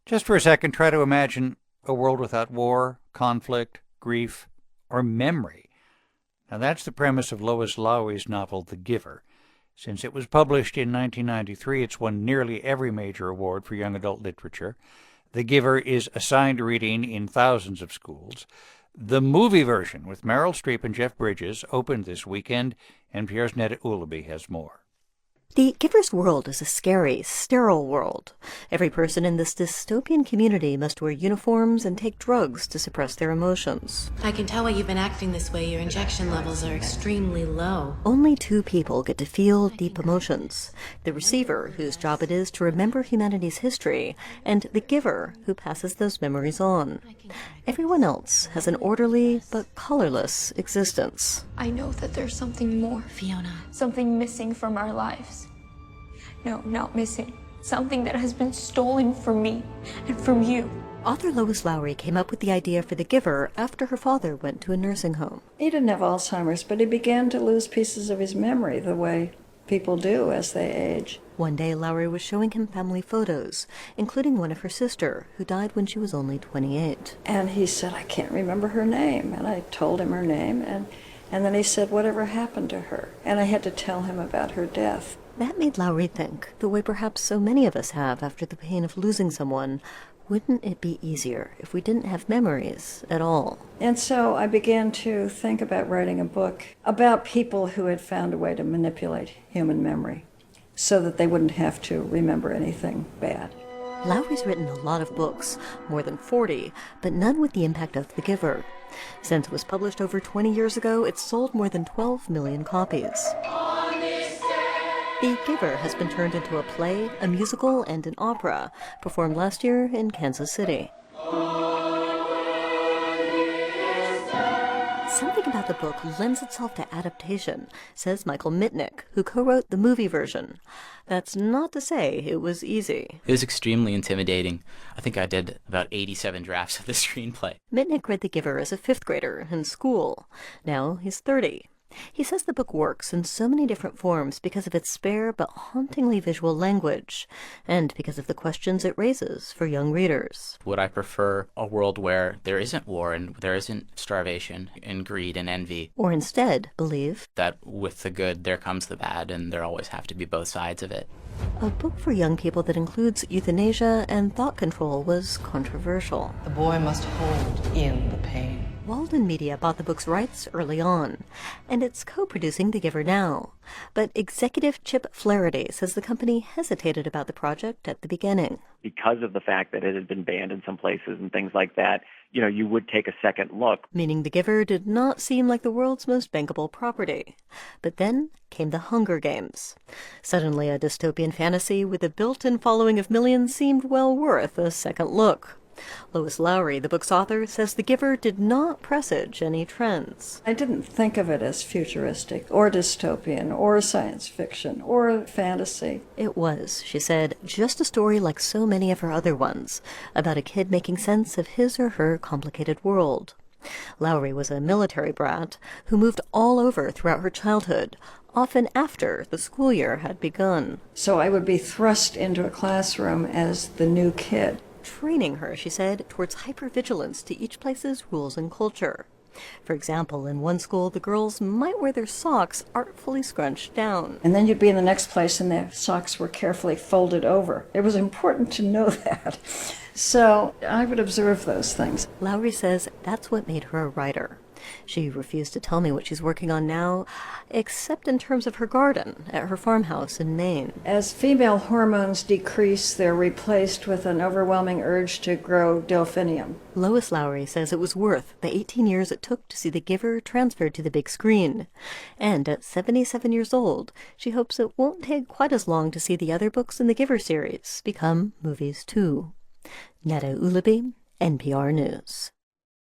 Just for a second, try to imagine a world without war, conflict, grief, or memory. Now, that's the premise of Lois Lowry's novel, The Giver. Since it was published in 1993, it's won nearly every major award for young adult literature. The Giver is assigned reading in thousands of schools. The movie version with Meryl Streep and Jeff Bridges opened this weekend. NPR's Netta Ulaby has more. The Giver's world is a scary, sterile world. Every person in this dystopian community must wear uniforms and take drugs to suppress their emotions. I can tell why you've been acting this way. Your injection levels are extremely low. Only two people get to feel deep emotions. The receiver, whose job it is to remember humanity's history, and the giver, who passes those memories on. Everyone else has an orderly but colorless existence. I know that there's something more. Fiona. Something missing from our lives. No, not missing. Something that has been stolen from me and from you. Author Lois Lowry came up with the idea for The Giver after her father went to a nursing home. He didn't have Alzheimer's, but he began to lose pieces of his memory the way people do as they age. One day, Lowry was showing him family photos, including one of her sister, who died when she was only 28. And he said, I can't remember her name. And I told him her name, and then he said, whatever happened to her? And I had to tell him about her death. That made Lowry think, the way perhaps so many of us have after the pain of losing someone, wouldn't it be easier if we didn't have memories at all? And so I began to think about writing a book about people who had found a way to manipulate human memory so that they wouldn't have to remember anything bad. Lowry's written a lot of books, more than 40, but none with the impact of The Giver. Since it was published over 20 years ago, it's sold more than 12 million copies. The Giver has been turned into a play, a musical, and an opera, performed last year in Kansas City. Something about the book lends itself to adaptation, says Michael Mitnick, who co-wrote the movie version. That's not to say it was easy. It was extremely intimidating. I think I did about 87 drafts of the screenplay. Mitnick read The Giver as a fifth grader in school. Now he's 30. He says the book works in so many different forms because of its spare but hauntingly visual language, and because of the questions it raises for young readers. Would I prefer a world where there isn't war and there isn't starvation and greed and envy? Or instead, believe that with the good there comes the bad, and there always have to be both sides of it. A book for young people that includes euthanasia and thought control was controversial. The boy must hold in the pain. Walden Media bought the book's rights early on, and it's co-producing The Giver now. But executive Chip Flaherty says the company hesitated about the project at the beginning. Because of the fact that it had been banned in some places and things like that, you would take a second look. Meaning The Giver did not seem like the world's most bankable property. But then came The Hunger Games. Suddenly a dystopian fantasy with a built-in following of millions seemed well worth a second look. Lois Lowry, the book's author, says The Giver did not presage any trends. I didn't think of it as futuristic or dystopian or science fiction or fantasy. It was, she said, just a story like so many of her other ones, about a kid making sense of his or her complicated world. Lowry was a military brat who moved all over throughout her childhood, often after the school year had begun. So I would be thrust into a classroom as the new kid. Training her, she said, towards hypervigilance to each place's rules and culture. For example, in one school, the girls might wear their socks artfully scrunched down. And then you'd be in the next place and their socks were carefully folded over. It was important to know that. So I would observe those things. Lowry says that's what made her a writer. She refused to tell me what she's working on now, except in terms of her garden at her farmhouse in Maine. As female hormones decrease, they're replaced with an overwhelming urge to grow delphinium. Lois Lowry says it was worth the 18 years it took to see The Giver transferred to the big screen. And at 77 years old, she hopes it won't take quite as long to see the other books in the Giver series become movies too. Netta Ulaby, NPR News.